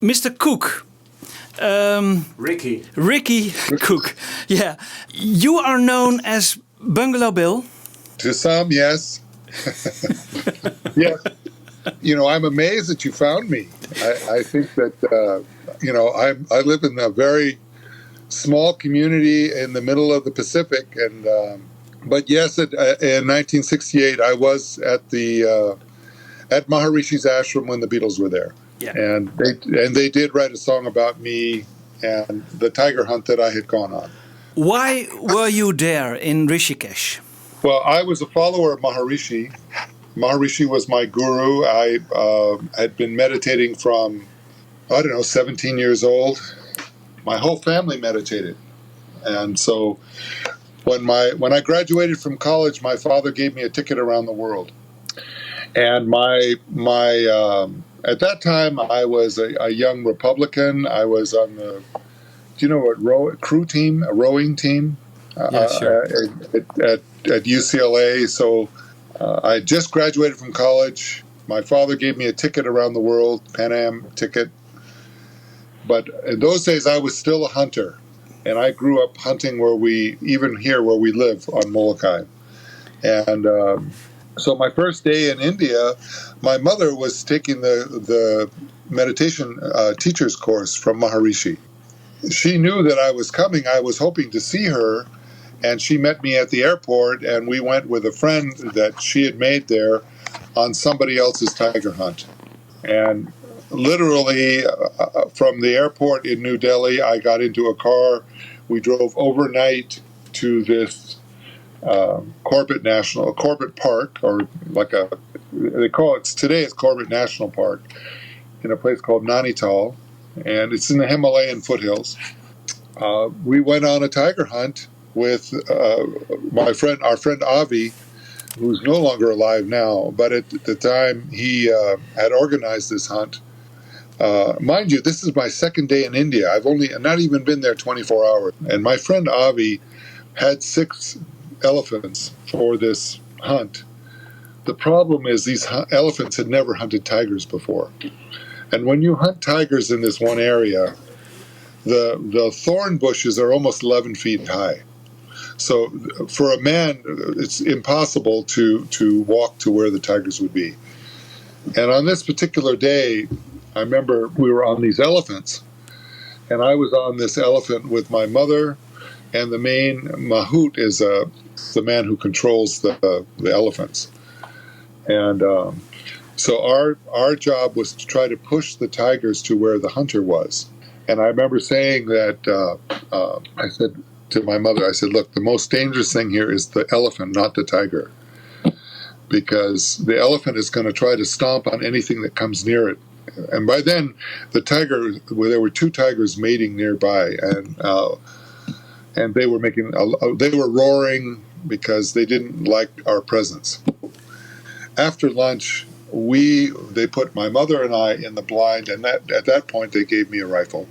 Mr. Cook. Ricky Cook. Yeah. You are known as Bungalow Bill. To some, yes. Yes. I'm amazed that you found me. I think that, I live in a very small community in the middle of the Pacific. But yes, in 1968, I was at Maharishi's ashram when the Beatles were there. Yeah. And they did write a song about me and the tiger hunt that I had gone on. Why were you there in Rishikesh? Well, I was a follower of Maharishi. Maharishi was my guru. I had been meditating from, 17 years old. My whole family meditated. And so when I graduated from college, my father gave me a ticket around the world. And at that time, I was a young Republican. I was on the, crew team, a rowing team Sure. at UCLA. So I just graduated from college. My father gave me a ticket around the world, Pan Am ticket. But in those days, I was still a hunter. And I grew up hunting where we live on Molokai. And so my first day in India, my mother was taking the meditation teacher's course from Maharishi. She knew that I was coming. I was hoping to see her, and she met me at the airport, and we went with a friend that she had made there on somebody else's tiger hunt. And literally from the airport in New Delhi, I got into a car. We drove overnight to this Corbett Park, or they call it today, it's Corbett National Park, in a place called Nainital, and it's in the Himalayan foothills. We went on a tiger hunt with our friend Avi, who's no longer alive now, but at the time he had organized this hunt. Mind you, this is my second day in India. I've not even been there 24 hours, and my friend Avi had 6 elephants for this hunt. The problem is these elephants had never hunted tigers before. And when you hunt tigers in this one area, the thorn bushes are almost 11 feet high. So for a man, it's impossible to walk to where the tigers would be. And on this particular day, I remember we were on these elephants, and I was on this elephant with my mother, and the main mahout is the man who controls the elephants. And so our job was to try to push the tigers to where the hunter was. And I remember saying that, I said to my mother, I said, look, the most dangerous thing here is the elephant, not the tiger. Because the elephant is going to try to stomp on anything that comes near it. And by then, there were 2 tigers mating nearby, and they were roaring because they didn't like our presence. After lunch, they put my mother and I in the blind, and at that point they gave me a rifle.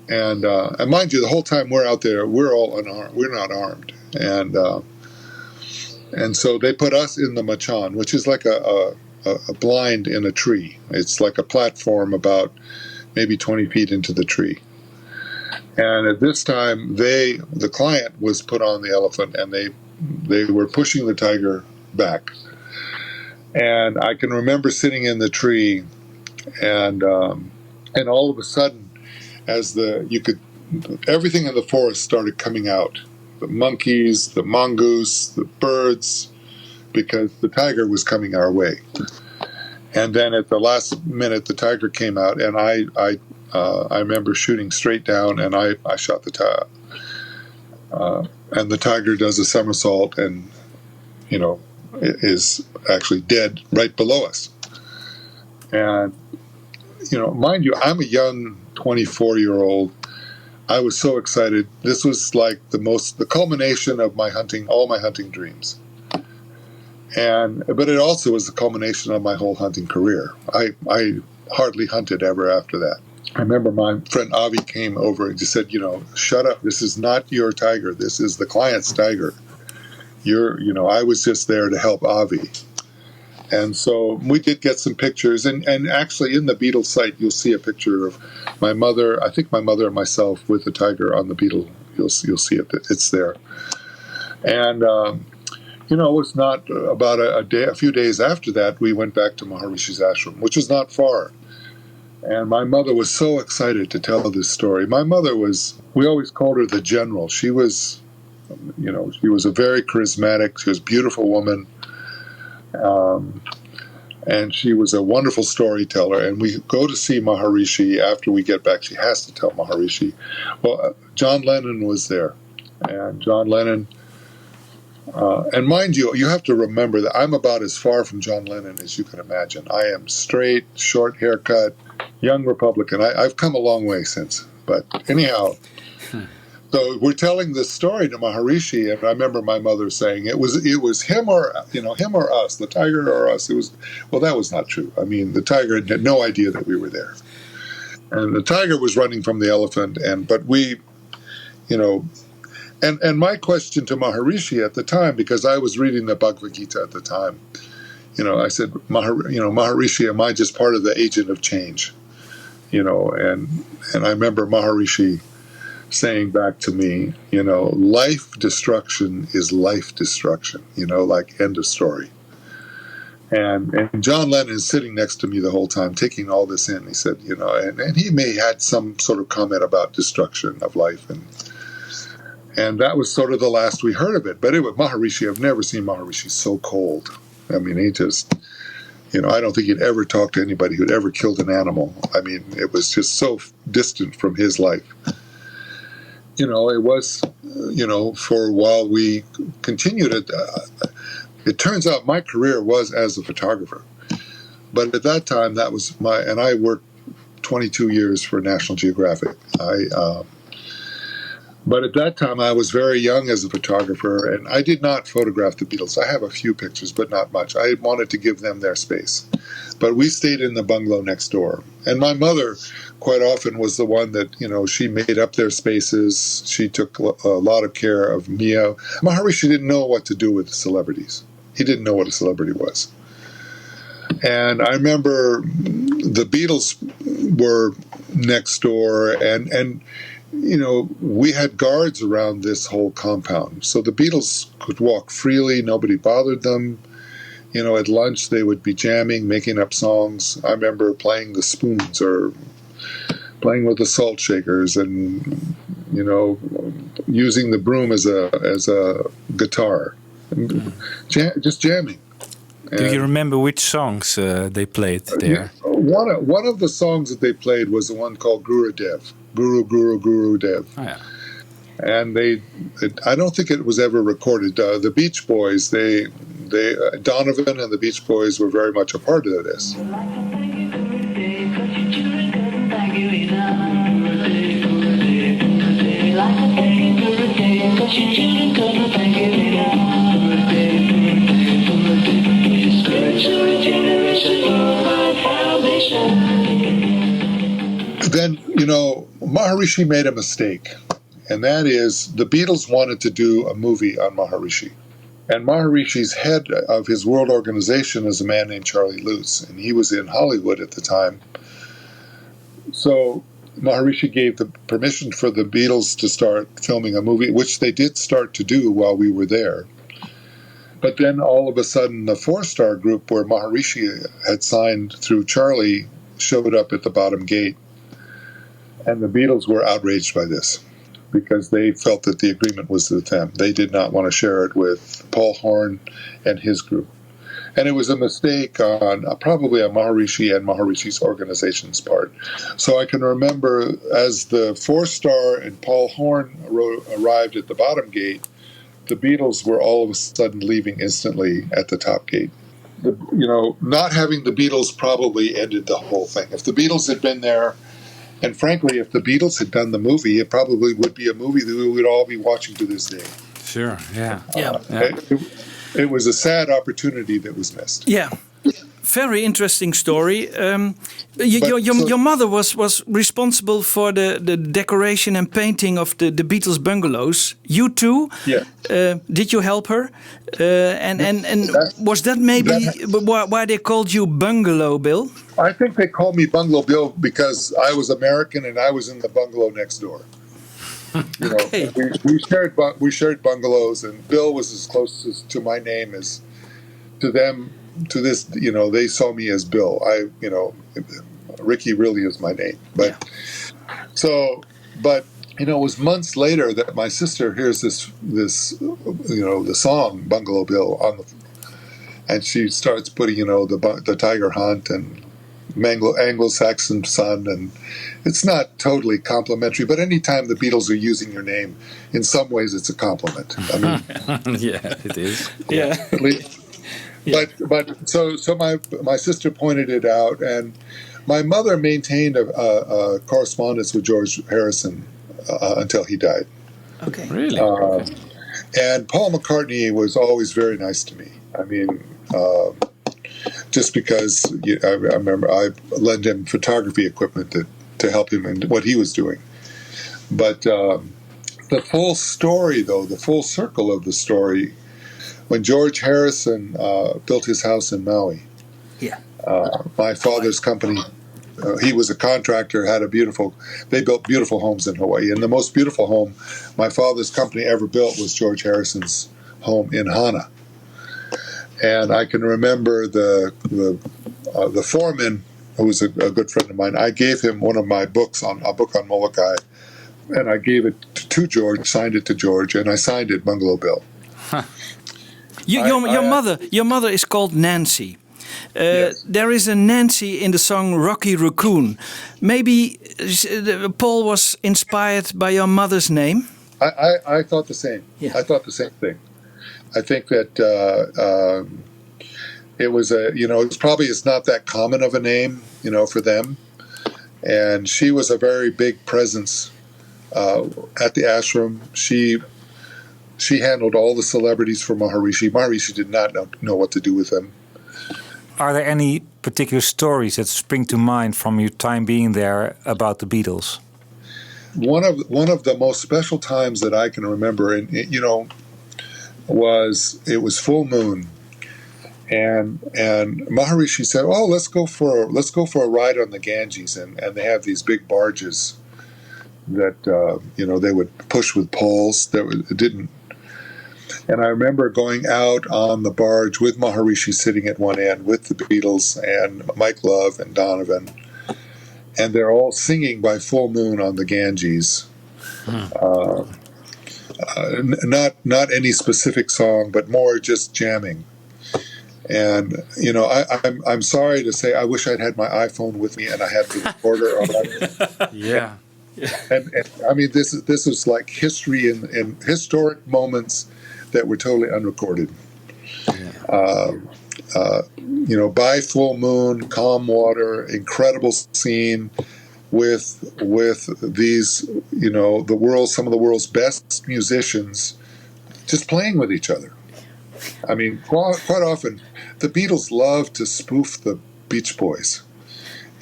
And mind you, the whole time we're out there, we're all unarmed. We're not armed, and so they put us in the machan, which is like a blind in a tree. It's like a platform about maybe 20 feet into the tree. And at this time, the client was put on the elephant, and they were pushing the tiger back. And I can remember sitting in the tree, and all of a sudden, everything in the forest started coming out. The monkeys, the mongoose, the birds, because the tiger was coming our way. And then at the last minute, the tiger came out, and I remember shooting straight down, and I shot the tiger. And the tiger does a somersault and, is actually dead right below us. And, mind you, I'm a young 24-year-old. I was so excited. This was like the culmination of all my hunting dreams. But it also was the culmination of my whole hunting career. I hardly hunted ever after that. I remember my friend Avi came over and just said, shut up. This is not your tiger. This is the client's tiger. I was just there to help Avi. And so we did get some pictures, and actually in the Beatles site, you'll see a picture of my mother, I think my mother and myself with the tiger on the Beetle. You'll see it. It's there. And, it was not about a few days after that, we went back to Maharishi's ashram, which is not far. And my mother was so excited to tell this story. My mother we always called her the general. She was, she was a very charismatic, she was a beautiful woman. And she was a wonderful storyteller. And we go to see Maharishi after we get back. She has to tell Maharishi. Well, John Lennon was there. And John Lennon, and mind you, you have to remember that I'm about as far from John Lennon as you can imagine. I am straight, short haircut, young Republican. I've come a long way since. But anyhow, so we're telling this story to Maharishi, and I remember my mother saying it was him or us, the tiger or us. That was not true. I mean, the tiger had no idea that we were there, and the tiger was running from the elephant. But we, and my question to Maharishi at the time, because I was reading the Bhagavad Gita at the time, I said, Maharishi, am I just part of the agent of change? And I remember Maharishi saying back to me, life destruction is life destruction, like end of story. And John Lennon is sitting next to me the whole time, taking all this in. He said, and he may had some sort of comment about destruction of life. And that was sort of the last we heard of it. But Maharishi, I've never seen Maharishi so cold. I mean, he just, I don't think he'd ever talked to anybody who'd ever killed an animal. I mean, it was just so distant from his life. It was, for a while we continued it. It turns out my career was as a photographer. But at that time, that was and I worked 22 years for National Geographic. But at that time, I was very young as a photographer, and I did not photograph the Beatles. I have a few pictures, but not much. I wanted to give them their space. But we stayed in the bungalow next door. And my mother quite often was the one that, she made up their spaces. She took a lot of care of Mia. Maharishi didn't know what to do with the celebrities. He didn't know what a celebrity was. And I remember the Beatles were next door, and we had guards around this whole compound. So the Beatles could walk freely. Nobody bothered them. At lunch they would be jamming, making up songs. I remember playing the spoons or playing with the salt shakers and, using the broom as a guitar. Just jamming. Do you remember which songs they played there? One of the songs that they played was the one called Guru Dev. Guru Dev. Oh, yeah. And I don't think it was ever recorded. The Beach Boys, Donovan and the Beach Boys were very much a part of this. Then, Maharishi made a mistake, and that is the Beatles wanted to do a movie on Maharishi. And Maharishi's head of his world organization is a man named Charlie Lutz, and he was in Hollywood at the time. So Maharishi gave the permission for the Beatles to start filming a movie, which they did start to do while we were there. But then all of a sudden, the 4-star group where Maharishi had signed through Charlie showed up at the bottom gate. And the Beatles were outraged by this because they felt that the agreement was with them. They did not want to share it with Paul Horn and his group. And it was a mistake probably on Maharishi and Maharishi's organization's part. So I can remember as the 4-star and Paul Horn arrived at the bottom gate, the Beatles were all of a sudden leaving instantly at the top gate. Not having the Beatles probably ended the whole thing. If the Beatles had been there, and frankly, if the Beatles had done the movie, it probably would be a movie that we would all be watching to this day. Sure, yeah. Yeah. It was a sad opportunity that was missed. Yeah. very interesting story. Your mother was responsible for the decoration and painting of the Beatles bungalows. You too? Yeah. Did you help her? And was that maybe why they called you Bungalow Bill? I think they called me Bungalow Bill because I was American and I was in the bungalow next door. You know, Okay. we shared bungalows, and Bill was as close to my name as to them. To this, you know, they saw me as Bill. Ricky really is my name. But you know, it was months later that my sister hears this you know, the song Bungalow Bill and she starts putting, you know, the Tiger Hunt and Anglo-Saxon Sun, and it's not totally complimentary, but anytime the Beatles are using your name, in some ways it's a compliment. I mean, yeah, it is. Yeah. at least. But so my sister pointed it out, and my mother maintained a correspondence with George Harrison until he died. Okay. Really? And Paul McCartney was always very nice to me. I mean, just because I remember I lent him photography equipment to help him in what he was doing. But the full story, though, the full circle of the story, when George Harrison built his house in Maui, my father's company, he was a contractor, they built beautiful homes in Hawaii. And the most beautiful home my father's company ever built was George Harrison's home in Hana. And I can remember the foreman, who was a good friend of mine. I gave him one of my books a book on Molokai, and I gave it to George, signed it to George, and I signed it Bungalow Bill. Huh. Your mother is called Nancy. Yes. There is a Nancy in the song Rocky Raccoon. Maybe Paul was inspired by your mother's name? I thought the same. Yeah. I thought the same thing. I think that it was it's not that common of a name, you know, for them. And she was a very big presence at the ashram. She handled all the celebrities for Maharishi. Maharishi did not know what to do with them. Are there any particular stories that spring to mind from your time being there about the Beatles? One of the most special times that I can remember, and you know, it was full moon, and Maharishi said, "Oh, let's go for a ride on the Ganges," and they have these big barges that you know, they would push with poles. It didn't. And I remember going out on the barge with Maharishi sitting at one end with the Beatles and Mike Love and Donovan, and they're all singing by full moon on the Ganges. Not any specific song, but more just jamming. And you know, I'm sorry to say, I wish I'd had my iPhone with me and I had the recorder on it. Yeah. And I mean, this was like history and historic moments that were totally unrecorded. Yeah. You know, by full moon, calm water, incredible scene with these, you know, some of the world's best musicians just playing with each other. I mean, quite often the Beatles loved to spoof the Beach Boys,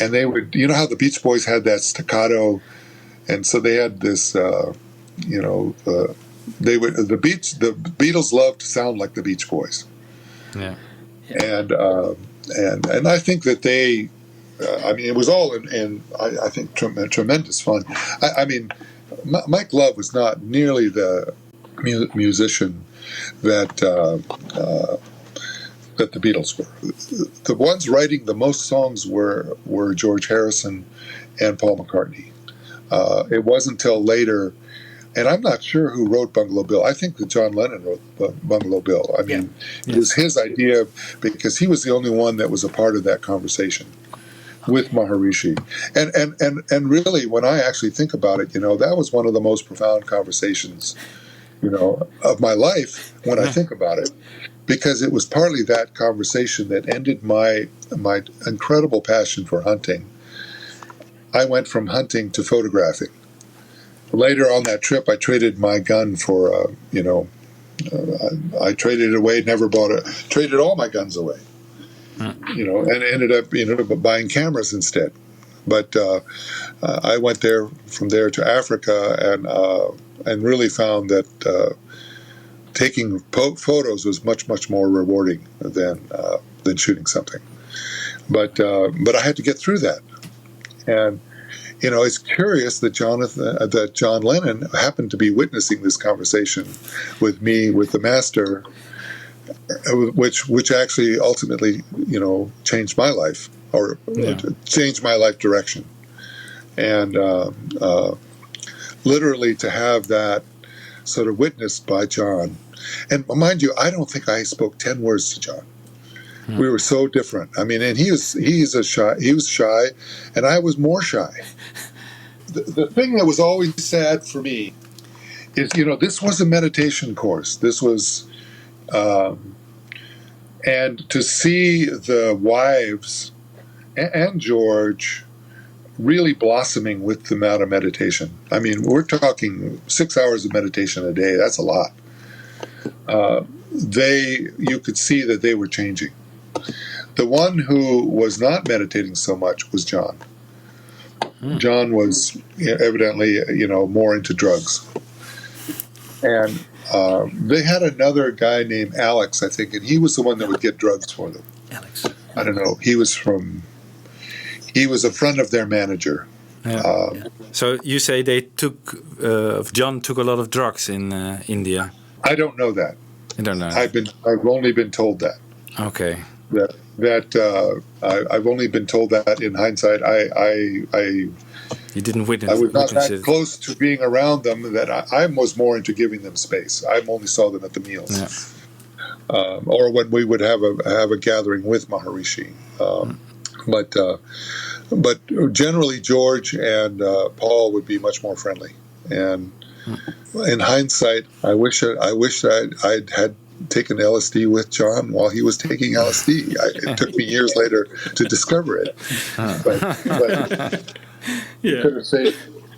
and they would, you know, how the Beach Boys had that staccato, and so they had this, you know, the Beatles loved to sound like the Beach Boys. Yeah. And I think that they, I mean, it was all in I think tremendous fun. I mean, Mike Love was not nearly the musician that the Beatles were. The ones writing the most songs were George Harrison and Paul McCartney. It wasn't until later. And I'm not sure who wrote Bungalow Bill. I think that John Lennon wrote Bungalow Bill. I mean, It was his idea because he was the only one that was a part of that conversation with Maharishi. And really, when I actually think about it, you know, that was one of the most profound conversations, you know, of my life when I think about it, because it was partly that conversation that ended my incredible passion for hunting. I went from hunting to photographing. Later on that trip, I traded my gun for, I traded it away, traded all my guns away. and ended up buying cameras instead. But I went there from there to Africa and really found that taking photos was much more rewarding than shooting something. But I had to get through that, and it's curious that John Lennon happened to be witnessing this conversation with me with the master, which actually ultimately changed my life or changed my life direction, and literally to have that sort of witnessed by John. And mind you, I don't think I spoke 10 words to John. We were so different. I mean, and he was shy, and I was more shy. The thing that was always sad for me is, this was a meditation course. This was, and to see the wives and George really blossoming with the amount of meditation. I mean, we're talking 6 hours of meditation a day. That's a lot. You could see that they were changing. The one who was not meditating so much was John. John was evidently, more into drugs. And they had another guy named Alex, I think, and he was the one that would get drugs for them. Alex. I don't know. He was a friend of their manager. Yeah. So you say John took a lot of drugs in India? I don't know that. I don't know. I've only been told that. Okay. I've only been told that in hindsight. You didn't witness. I was not that it. close to being around them that I was more into giving them space. I only saw them at the meals, or when we would have a gathering with Maharishi. But generally, George and Paul would be much more friendly. And in hindsight, I wish I'd had taken LSD with John while he was taking LSD. It took me years later to discover it.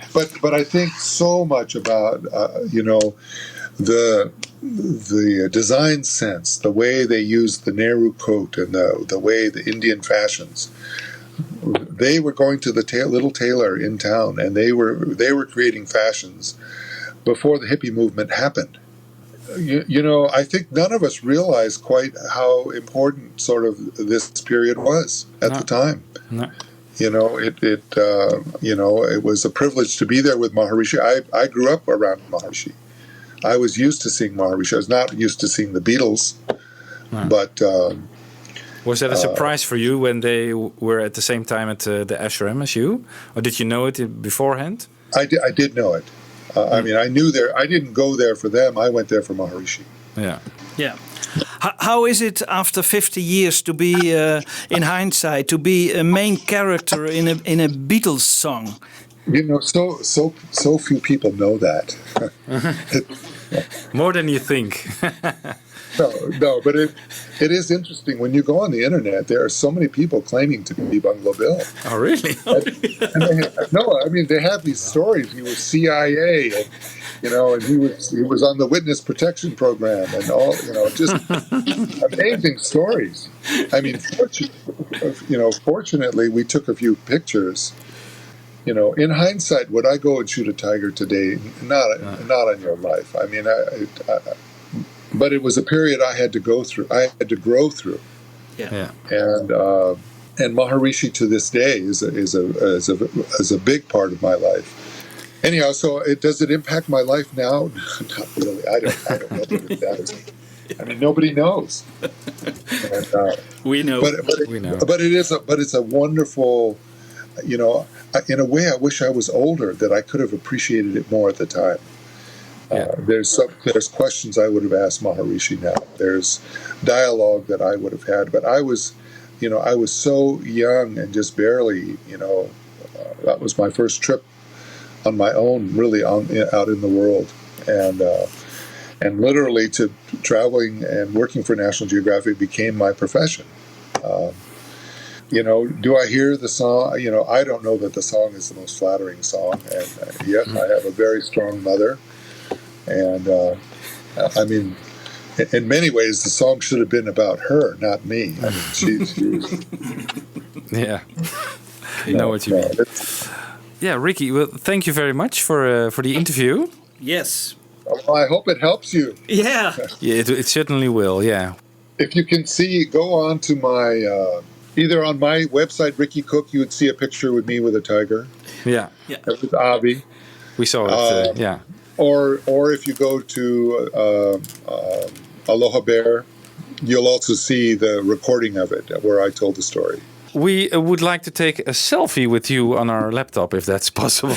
But I think so much about the design sense, the way they used the Nehru coat, and the way the Indian fashions. They were going to the little tailor in town, and they were creating fashions before the hippie movement happened. I think none of us realized quite how important sort of this period was at the time. No. It was a privilege to be there with Maharishi. I grew up around Maharishi. I was used to seeing Maharishi. I was not used to seeing the Beatles, but. Was that a surprise for you when they were at the same time at the ashram as you, or did you know it beforehand? I did know it. I mean, I knew there. I didn't go there for them. I went there for Maharishi. Yeah. How is it after 50 years to be, in hindsight, to be a main character in a Beatles song? So few people know that. More than you think. No, but it is interesting. When you go on the internet, there are so many people claiming to be Bungalow Bill. Oh, really? They have these stories. He was CIA, and he was on the witness protection program, and all, just amazing stories. I mean, fortunately, we took a few pictures. In hindsight, would I go and shoot a tiger today? Not on your life. I mean, but it was a period I had to go through. I had to grow through. Yeah. And Maharishi to this day is a big part of my life. Anyhow, so does it impact my life now? Not really. I don't know what it does. I mean, nobody knows. And, we know. We know. But it's a wonderful. In a way, I wish I was older, that I could have appreciated it more at the time. There's questions I would have asked Maharishi now. There's dialogue that I would have had, but I was so young and just barely, that was my first trip on my own, really out in the world, and literally to traveling and working for National Geographic became my profession. Do I hear the song? I don't know that the song is the most flattering song, and yet I have a very strong mother. And in many ways, the song should have been about her, not me. I mean, she's Yeah. I know what you mean. Yeah, Ricky, well, thank you very much for the interview. Yes. Well, I hope it helps you. Yeah. Yeah, it certainly will, yeah. If you can see, go on to my, either on my website, Ricky Cook, you would see a picture with me with a tiger. Yeah. With Avi. We saw it, yeah. Or if you go to Aloha Bear, you'll also see the recording of it where I told the story. We would like to take a selfie with you on our laptop, if that's possible.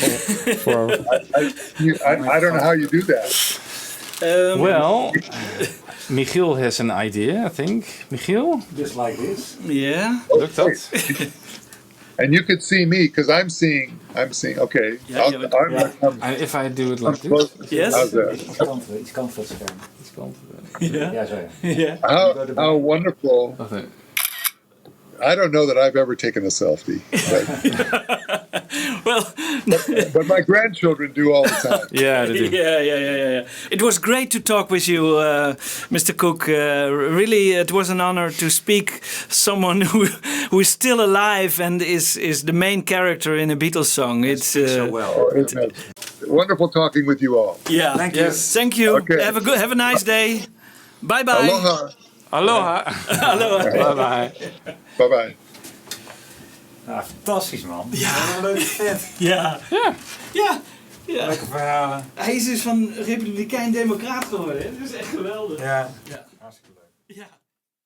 I don't know how you do that. Well, Michiel has an idea, I think. Michiel? Just like this. Yeah. Look that. And you could see me because I'm seeing. Okay. And if I do it like this. Yes. How's that? Iets kant van het scherm. Yeah. Ja, zo ja. Yeah. How wonderful. Okay. I don't know that I've ever taken a selfie, Well, but my grandchildren do all the time. Yeah, they do. yeah. It was great to talk with you, Mr. Cook. Really, it was an honor to speak someone who is still alive and is the main character in a Beatles song. It's so well. It's wonderful talking with you all. Yeah. Thank you. Yes. Thank you. Okay. Have a nice day. Bye bye. Aloha. Aloha. Aloha. Bye bye. Bye bye. Ja, fantastisch man. Ja. Wat een leuke vet. Ja. Ja. Ja. Ja. Leuke verhalen. Hij is dus van republikein-democraat geworden. Hè? Dat is echt geweldig. Ja. Ja. Hartstikke leuk. Ja.